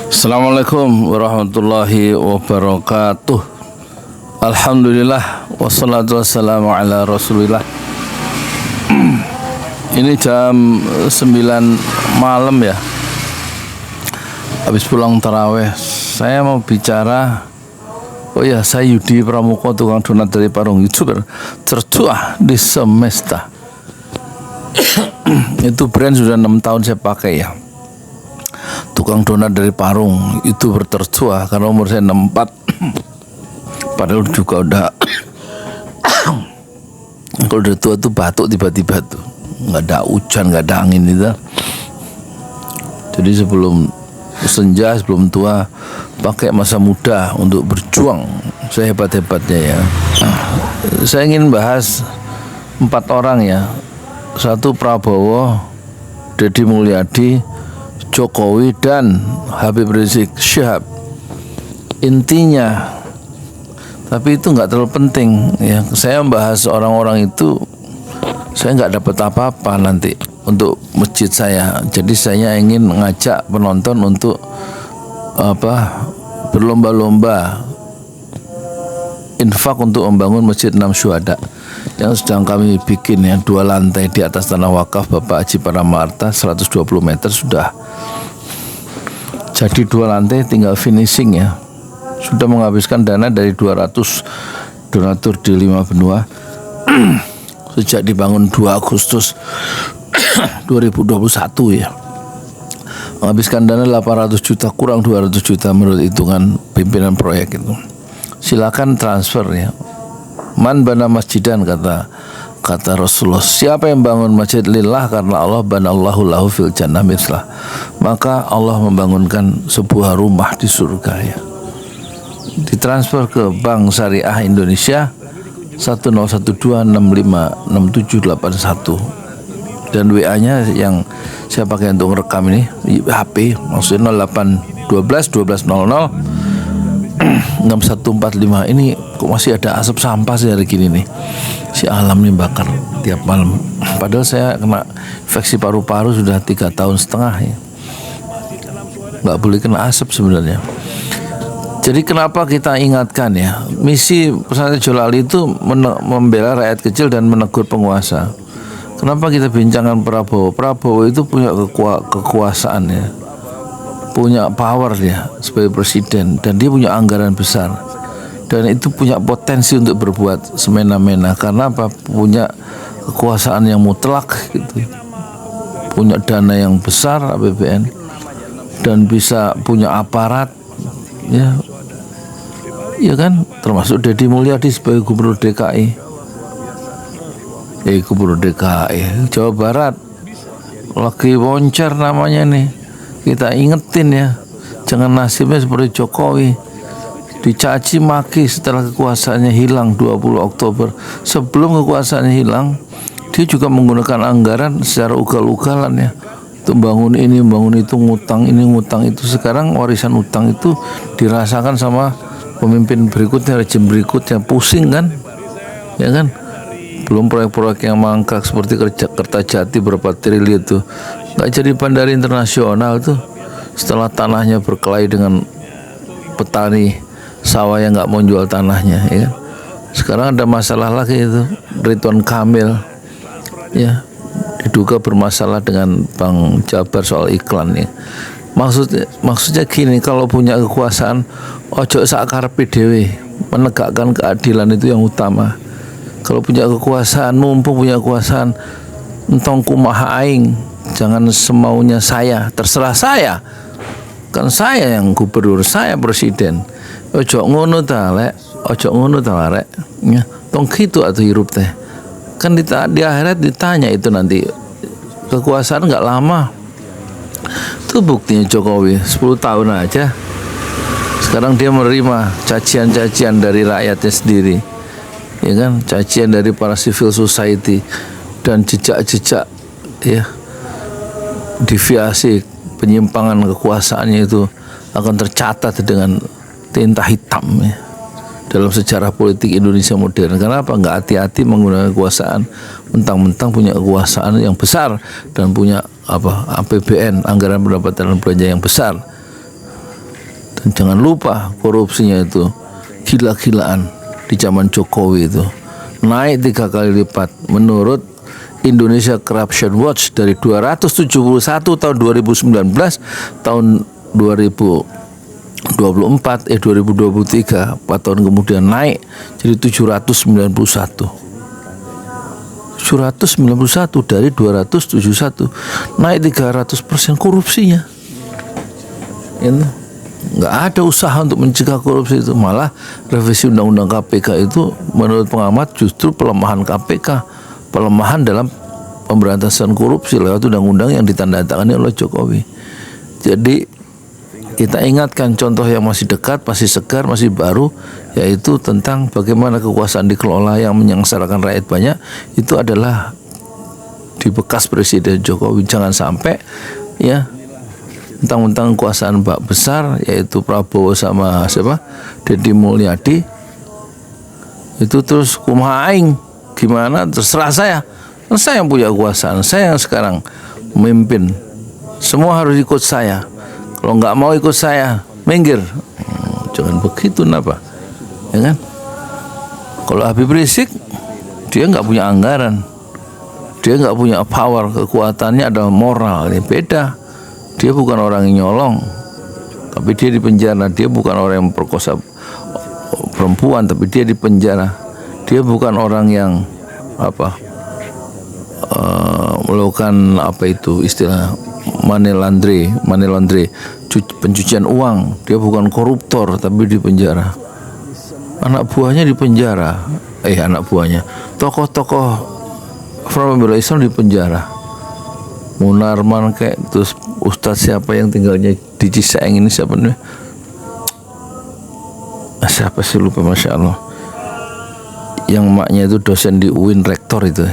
Assalamualaikum warahmatullahi wabarakatuh. Alhamdulillah wassalatu wassalamu ala rasulillah. Ini jam 9 malam ya, habis pulang taraweh. Saya mau bicara, oh ya, saya Yudi Pramuko, tukang donat dari Parung, YouTuber tertua di semesta. Itu brand sudah 6 tahun saya pakai ya. Tukang donat dari Parung itu bertertua karena umur saya 64. Padahal juga udah kalau udah tua tuh batuk tiba-tiba tuh, nggak ada hujan, nggak ada angin itu. Jadi sebelum senja, sebelum tua, pakai masa muda untuk berjuang sehebat-hebatnya ya. Saya ingin bahas 4 orang ya. 1 Prabowo, Deddy Mulyadi, Jokowi, dan Habib Rizik Syihab. Intinya, tapi itu nggak terlalu penting ya. Saya membahas orang-orang itu, saya nggak dapat apa-apa nanti untuk masjid saya. Jadi saya ingin mengajak penonton untuk berlomba-lomba infak untuk membangun Masjid 6 Syuhada yang sedang kami bikin ya, 2 lantai di atas tanah wakaf Bapak Haji Paramarta, 120 meter sudah jadi 2 lantai, tinggal finishing ya. Sudah menghabiskan dana dari 200 donatur di 5 benua sejak dibangun 2 Agustus 2021 ya. Menghabiskan dana 800 juta kurang 200 juta menurut hitungan pimpinan proyek itu. Silakan transfer ya. Man bana masjidan, kata Rasulullah, siapa yang bangun masjid lillah karena Allah, banallahu lahu fil jannah mislah, maka Allah membangunkan sebuah rumah di surga ya. Ditransfer ke Bank Syariah Indonesia 1012656781 dan WA-nya yang saya pakai untuk merekam ini HP, maksudnya 0812 1200 6145. Ini kok masih ada asap sampah sih hari gini nih. Si alam ini bakar tiap malam. Padahal saya kena infeksi paru-paru sudah 3,5 tahun ya. Nggak boleh kena asap sebenarnya. Jadi kenapa kita ingatkan ya, misi pesantren Jolali itu membela rakyat kecil dan menegur penguasa. Kenapa kita bincangkan Prabowo? Prabowo itu punya kekuasaan ya, punya power dia sebagai presiden, dan dia punya anggaran besar, dan itu punya potensi untuk berbuat semena-mena. Karena apa? Punya kekuasaan yang mutlak gitu, punya dana yang besar APBN, dan bisa punya aparat ya, ya kan, termasuk Deddy Mulyadi sebagai gubernur DKI, gubernur DKI Jawa Barat lagi boncar namanya nih. Kita ingetin ya, jangan nasibnya seperti Jokowi, dicaci maki setelah kekuasaannya hilang 20 Oktober. Sebelum kekuasaannya hilang, dia juga menggunakan anggaran secara ugal-ugalan ya, untuk bangun ini, bangun itu, ngutang ini, ngutang itu. Sekarang warisan utang itu dirasakan sama pemimpin berikutnya, rejim berikutnya. Pusing kan, ya kan? Belum proyek-proyek yang mangkrak seperti Kertajati berapa triliun itu nggak jadi bandara internasional tuh, setelah tanahnya berkelahi dengan petani sawah yang nggak mau jual tanahnya ya. Sekarang ada masalah lagi itu, Ridwan Kamil ya, diduga bermasalah dengan Bank Jabar soal iklan ya. Maksudnya gini, kalau punya kekuasaan ojo sakarepe dhewe, menegakkan keadilan itu yang utama. Kalau punya kekuasaan, mumpung punya kekuasaan, entong kumaha aing, jangan semaunya saya, terserah saya. Kan saya yang gubernur, saya presiden. Ojo ngono ta lek, ojo ngono ta rek. Ya, tong gitu atau hirup teh. Kan di akhirat ditanya itu nanti. Kekuasaan enggak lama. Itu buktinya Jokowi 10 tahun aja. Sekarang dia menerima cacian-cacian dari rakyatnya sendiri. Ya kan, cacian dari para civil society, dan jejak-jejak ya, deviasi penyimpangan kekuasaannya itu akan tercatat dengan tinta hitam ya, dalam sejarah politik Indonesia modern. Kenapa nggak hati-hati menggunakan kekuasaan, mentang-mentang punya kekuasaan yang besar dan punya APBN, anggaran pendapatan dan belanja yang besar. Jangan lupa korupsinya itu gila-gilaan di zaman Jokowi itu naik 3 kali lipat menurut Indonesia Corruption Watch, dari 271 tahun 2019 tahun 2023 4 tahun kemudian naik jadi 791 dari 271 naik 300% korupsinya. Itu nggak ada usaha untuk mencegah korupsi itu, malah revisi undang-undang KPK itu menurut pengamat justru pelemahan KPK, pelemahan dalam pemberantasan korupsi lewat undang-undang yang ditandatangani oleh Jokowi. Jadi kita ingatkan contoh yang masih dekat, masih segar, masih baru, yaitu tentang bagaimana kekuasaan dikelola yang menyengsarakan rakyat banyak. Itu adalah di bekas Presiden Jokowi. Jangan sampai ya mentang-mentang kekuasaan Mbak besar, yaitu Prabowo sama siapa, Deddy Mulyadi, itu terus kumaha aing gimana, terserah saya yang punya kekuasaan, saya yang sekarang memimpin, semua harus ikut saya, kalau nggak mau ikut saya minggir. Jangan begitu, napa, ya kan? Kalau Habib Rizik, dia nggak punya anggaran, dia nggak punya power, kekuatannya adalah moral, ini beda. Dia bukan orang yang nyolong, tapi dia di penjara. Dia bukan orang yang memperkosa perempuan, tapi dia di penjara. Dia bukan orang yang melakukan istilah money laundry, pencucian uang. Dia bukan koruptor, tapi di penjara. Anak buahnya di penjara. Tokoh-tokoh Front Pembela Islam di penjara. Munarman kayak terus Ustadz siapa yang tinggalnya di Cisaeng ini siapa nih? Siapa sih, lupa, Masya Allah. Yang maknya itu dosen di UIN, rektor itu.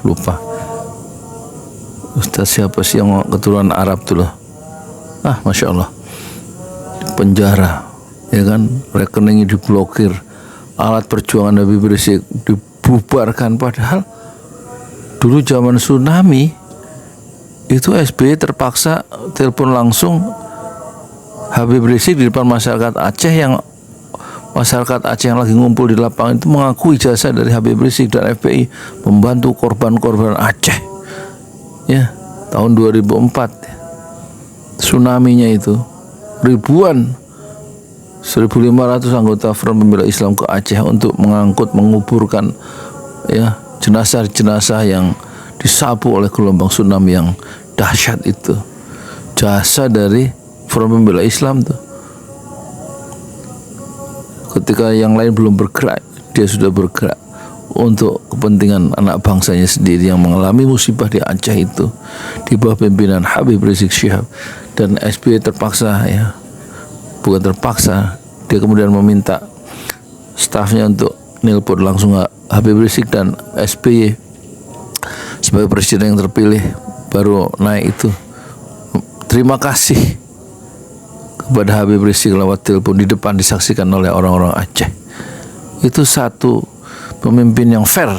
Lupa. Ustadz siapa sih yang keturunan Arab tuh loh. Masya Allah. Di penjara, ya kan? Rekeningnya diblokir, alat perjuangan Habib Rizik dibubarkan, padahal dulu zaman tsunami itu SBY terpaksa telepon langsung Habib Rizik di depan masyarakat Aceh, yang lagi ngumpul di lapangan itu mengakui jasa dari Habib Rizik dan FPI membantu korban-korban Aceh. Ya, tahun 2004 tsunami-nya itu ribuan 1.500 anggota Front Pembela Islam ke Aceh untuk menguburkan ya jenazah-jenazah yang disapu oleh gelombang tsunami yang dahsyat itu. Jasa dari Front Pembela Islam tuh. Ketika yang lain belum bergerak, dia sudah bergerak untuk kepentingan anak bangsanya sendiri yang mengalami musibah di Aceh itu, di bawah pimpinan Habib Rizik Syihab. Dan SBY terpaksa, bukan terpaksa, dia kemudian meminta stafnya untuk nelpon langsung Habib Rizik dan SBY sebagai presiden yang terpilih baru naik itu. Terima kasih kepada Habib Rizik lewat telepon, di depan disaksikan oleh orang-orang Aceh. Itu satu pemimpin yang fair,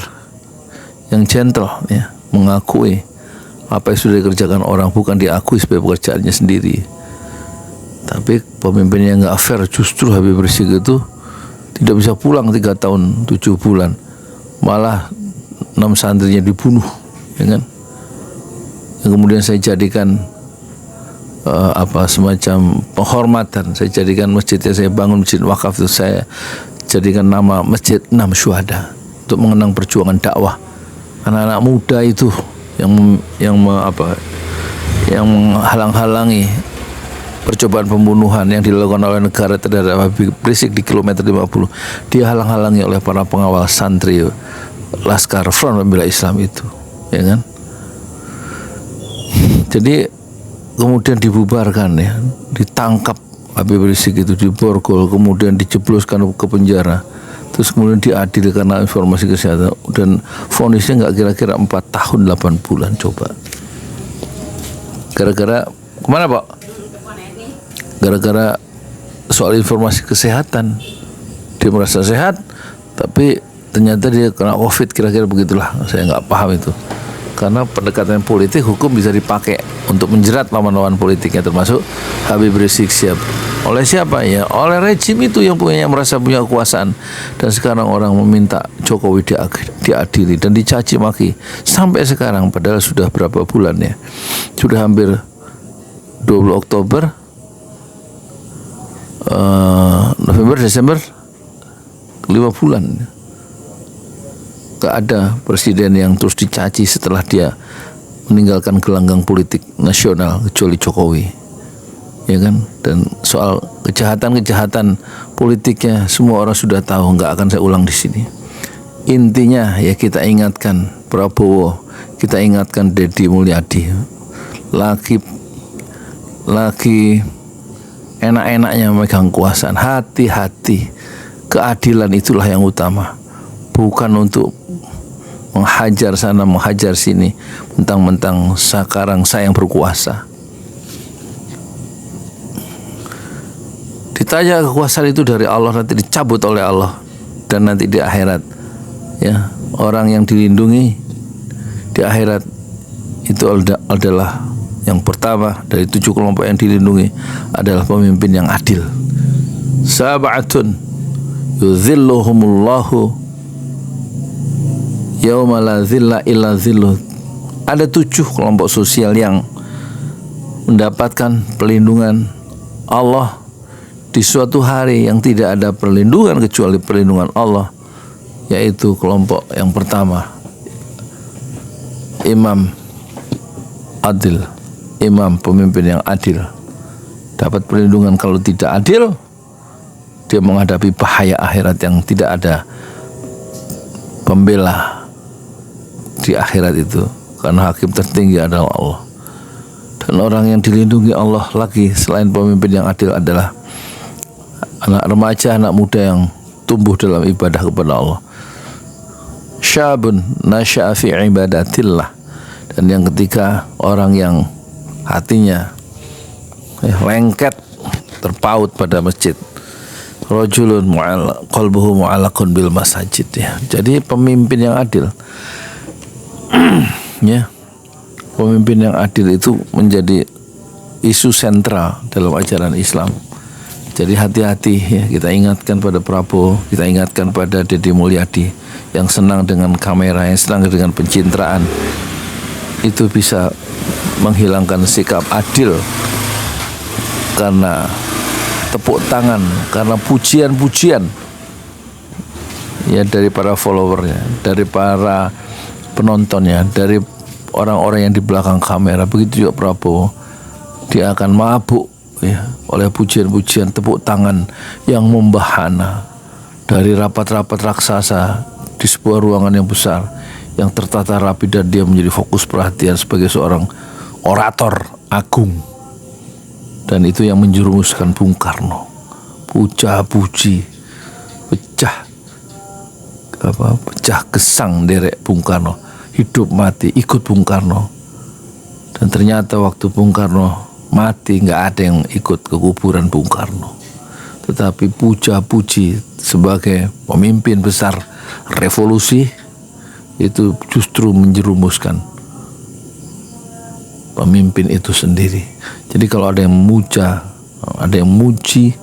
yang gentle, ya, mengakui apa yang sudah dikerjakan orang, bukan diakui sebagai pekerjaannya sendiri. Tapi pemimpin yang nggak fair justru Habib Rizik itu tidak bisa pulang 3 tahun 7 bulan, malah 6 santrinya dibunuh, ya kan? Yang kemudian saya jadikan semacam penghormatan. Saya jadikan masjidnya, saya bangun masjid wakaf itu, saya jadikan nama Masjid 6 Syuhada untuk mengenang perjuangan dakwah anak-anak muda itu yang menghalang-halangi percobaan pembunuhan yang dilakukan oleh negara terhadap Habib Rizik di kilometer 50. Dia halang-halangi oleh para pengawal santri Laskar Front Pembela Islam itu, ya kan? Jadi kemudian dibubarkan, ya, ditangkap Habib Rizik itu, diborgol, kemudian dijebloskan ke penjara, terus kemudian diadili karena informasi kesehatan, dan vonisnya nggak kira-kira 4 tahun 8 bulan. Coba gara-gara kemana Pak? Gara-gara soal informasi kesehatan. Dia merasa sehat tapi ternyata dia kena COVID, kira-kira begitulah, saya nggak paham itu. Karena pendekatan politik, hukum bisa dipakai untuk menjerat lawan-lawan politiknya, termasuk Habib Rizik Syihab. Oleh siapa? Ya oleh rejim itu yang merasa punya kekuasaan. Dan sekarang orang meminta Jokowi diadili dan dicaci maki sampai sekarang, padahal sudah berapa bulan ya, sudah hampir 20 Oktober, November, Desember, 5 bulan. Gak ada presiden yang terus dicaci setelah dia meninggalkan gelanggang politik nasional kecuali Jokowi, ya kan? Dan soal kejahatan politiknya semua orang sudah tahu, nggak akan saya ulang di sini. Intinya ya kita ingatkan Prabowo, kita ingatkan Deddy Mulyadi, lagi enak-enaknya memegang kekuasaan, hati-hati. Keadilan itulah yang utama, bukan untuk menghajar sana menghajar sini, mentang-mentang sekarang saya yang berkuasa. Ditanya kekuasaan itu dari Allah, nanti dicabut oleh Allah, dan nanti di akhirat ya orang yang dilindungi di akhirat itu adalah yang pertama dari 7 kelompok yang dilindungi adalah pemimpin yang adil. Sab'atun yuzilluhumullahu yauma la zilla illa zilluh. Ada 7 kelompok sosial yang mendapatkan perlindungan Allah di suatu hari yang tidak ada perlindungan kecuali perlindungan Allah, yaitu kelompok yang pertama, imam adil, imam pemimpin yang adil. Dapat perlindungan. Kalau tidak adil, dia menghadapi bahaya akhirat yang tidak ada pembela di akhirat itu, karena hakim tertinggi adalah Allah. Dan orang yang dilindungi Allah lagi selain pemimpin yang adil adalah anak remaja, anak muda yang tumbuh dalam ibadah kepada Allah. Syabun nasya'a fi ibadatillah. Dan yang ketiga, orang yang hatinya lengket, terpaut pada masjid. Rajulun qalbuhu mu'allaqun bil masajid ya. Jadi pemimpin yang adil ya, pemimpin yang adil itu menjadi isu sentral dalam ajaran Islam. Jadi hati-hati ya, kita ingatkan pada Prabowo, kita ingatkan pada Deddy Mulyadi yang senang dengan kamera, yang senang dengan pencitraan. Itu bisa menghilangkan sikap adil karena tepuk tangan, karena pujian-pujian ya dari para followernya, dari para penontonnya, dari orang-orang yang di belakang kamera. Begitu juga Prabowo, dia akan mabuk ya oleh pujian-pujian, tepuk tangan yang membahana dari rapat-rapat raksasa di sebuah ruangan yang besar yang tertata rapi, dan dia menjadi fokus perhatian sebagai seorang orator agung. Dan itu yang menjerumuskan Bung Karno, puja-puji, pecah gesang derek Bung Karno, hidup mati ikut Bung Karno. Dan ternyata waktu Bung Karno mati nggak ada yang ikut ke kuburan Bung Karno, tetapi puja-puji sebagai pemimpin besar revolusi itu justru menjerumuskan pemimpin itu sendiri. Jadi kalau ada yang memuja, ada yang muji,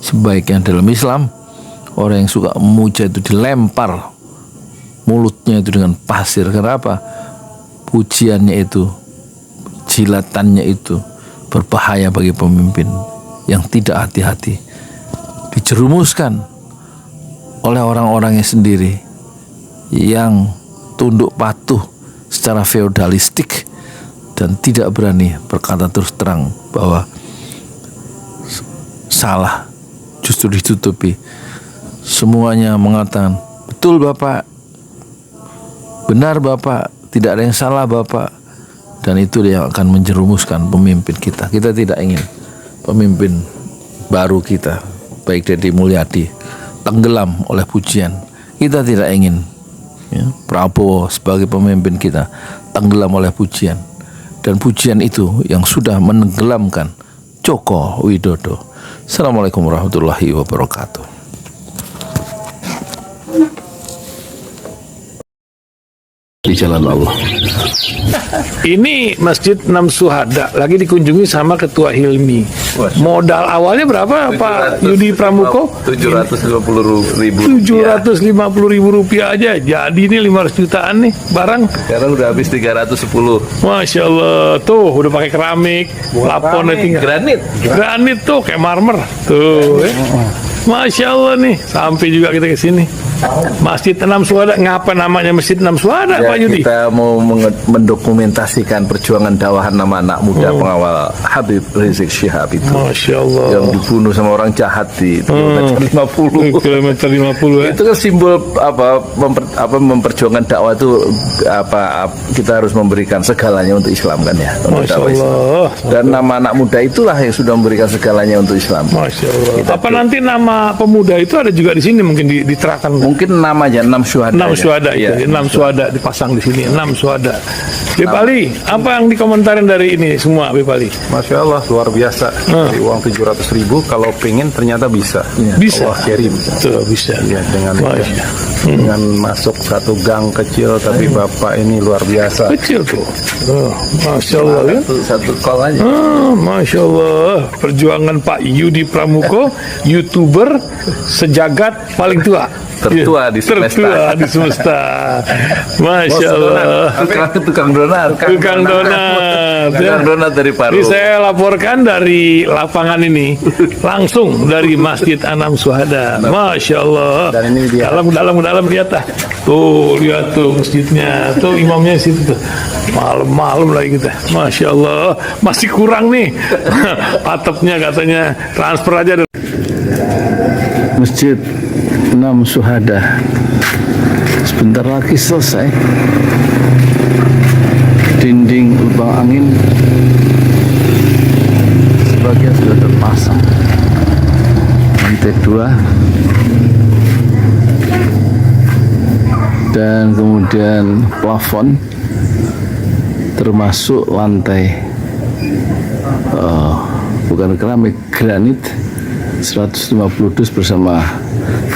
sebaiknya dalam Islam orang yang suka memuja itu dilempar mulutnya itu dengan pasir. Kenapa? Pujiannya itu, jilatannya itu berbahaya bagi pemimpin yang tidak hati-hati. Dijerumuskan oleh orang-orangnya sendiri yang tunduk patuh secara feodalistik dan tidak berani berkata terus terang bahwa salah, justru ditutupi. Semuanya mengatakan, betul Bapak, benar Bapak, tidak ada yang salah Bapak. Dan itu yang akan menjerumuskan pemimpin kita. Kita tidak ingin pemimpin baru kita, baik Deddy Mulyadi, tenggelam oleh pujian. Kita tidak ingin ya, Prabowo sebagai pemimpin kita tenggelam oleh pujian. Dan pujian itu yang sudah menenggelamkan Joko Widodo. Assalamualaikum warahmatullahi wabarakatuh. di jalan Allah. Ini Masjid Enam Syuhada lagi dikunjungi sama Ketua Hilmi. Modal awalnya berapa Pak Yudi Pramuko? 750.000. 750.000 rupiah aja. Jadi ini 500 jutaan nih barang. Sekarang udah habis 310. Masya Allah, tuh udah pakai keramik, laponnya tinggal. Granit tuh kayak marmer. Tuh, Masya Allah nih, sampai juga kita ke sini. Masjid Enam Syuhada, ngapa namanya Masjid Enam Syuhada, Ya, Pak Yudi? kita mau mendokumentasikan perjuangan dakwahan nama anak muda pengawal Habib Rizik Syihab itu. Masya Allah. Yang dibunuh sama orang jahat di kilometer 50. Kilometer 50 ya. Itu kan simbol memperjuangkan dakwah itu kita harus memberikan segalanya untuk Islam kan ya. Untuk Masya dakwah Islam. Allah. Dan nama anak muda itulah yang sudah memberikan segalanya untuk Islam. Masya Allah. Apa nanti nama pemuda itu ada juga di sini mungkin diterahkan? Mungkin namanya 6 Syuhada. 6 Syuhada itu, Ya, 6 Syuhada dipasang di sini, 6 Syuhada. Bipali, apa yang dikomentarin dari ini semua, Bipali? Masya Allah, luar biasa. Dari uang 700.000, kalau pengen ternyata bisa. Bisa. Allah kirim. Tuh, bisa. Ya, dengan masuk satu gang kecil, tapi Bapak ini luar biasa. Kecil tuh. Masya Allah kan? Satu call aja. Masya Allah. Perjuangan Pak Yudi Pramuko, YouTuber sejagat paling tua. Tertua di semesta. Tertua di semesta. Masya Allah. Tukang donat. Tukang donat. Tukang donat dari Paru. Ini saya laporkan dari lapangan ini langsung dari Masjid Enam Syuhada. Masya Allah. Dan ini dia. Dalam lihat ah. Tuh lihat tuh masjidnya. Tuh imamnya di situ tuh. Malam-malam lagi kita. Masya Allah. Masih kurang nih. Atapnya katanya transfer aja. Masjid Enam Syuhada sebentar lagi selesai. Dinding lubang angin sebagian sudah terpasang. Lantai 2 dan kemudian plafon termasuk lantai bukan keramik, granit 150 dus bersama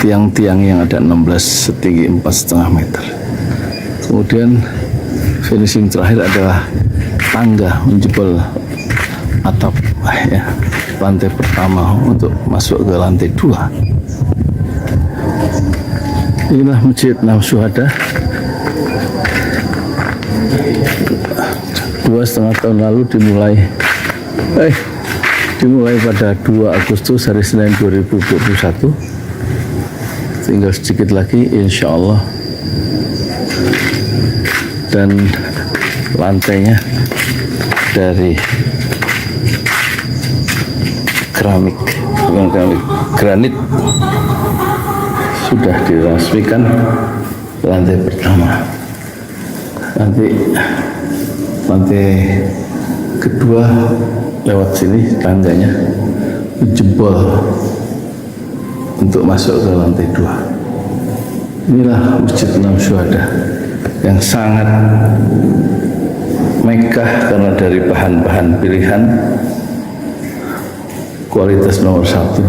tiang-tiang yang ada 16 setinggi 4,5 meter. Kemudian finishing terakhir adalah tangga menjebol atap ya, lantai pertama untuk masuk ke lantai 2. Inilah Masjid Enam Syuhada. 2,5 tahun lalu dimulai pada 2 Agustus hari Senin 2021. Tinggal sedikit lagi insya Allah, dan lantainya dari keramik, bukan keramik, granit sudah diresmikan lantai pertama. Nanti lantai kedua lewat sini tangganya menjebol untuk masuk ke lantai 2. Inilah Masjid Enam Syuhada yang sangat megah karena dari bahan-bahan pilihan, kualitas nomor 1.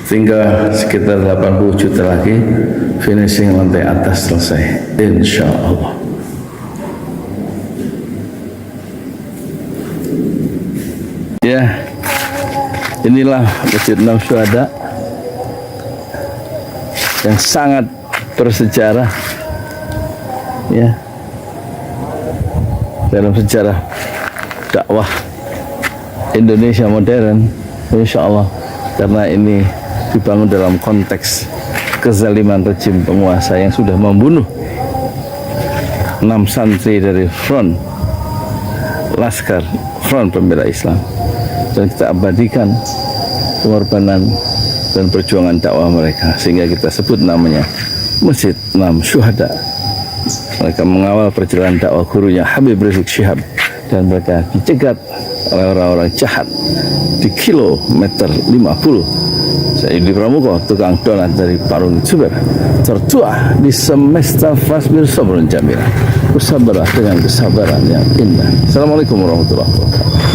Tinggal sekitar 80 juta lagi finishing lantai atas selesai, insya Allah. Ya, inilah Masjid Enam Syuhada yang sangat bersejarah ya dalam sejarah dakwah Indonesia modern, insya Allah, karena ini dibangun dalam konteks kezaliman rejim penguasa yang sudah membunuh 6 santri dari front pembela Islam, dan kita abadikan pengorbanan dan perjuangan dakwah mereka, sehingga kita sebut namanya Masjid Enam Syuhada. Mereka mengawal perjalanan dakwah gurunya Habib Rizik Syihab, dan mereka dicegat oleh orang-orang jahat di kilometer 50. Saya Yudi Pramuko, tukang donat dari Parung Suber, tertua di semesta fasbir sabrun jamila. Bersabarlah dengan kesabaran yang indah. Assalamualaikum warahmatullahi wabarakatuh.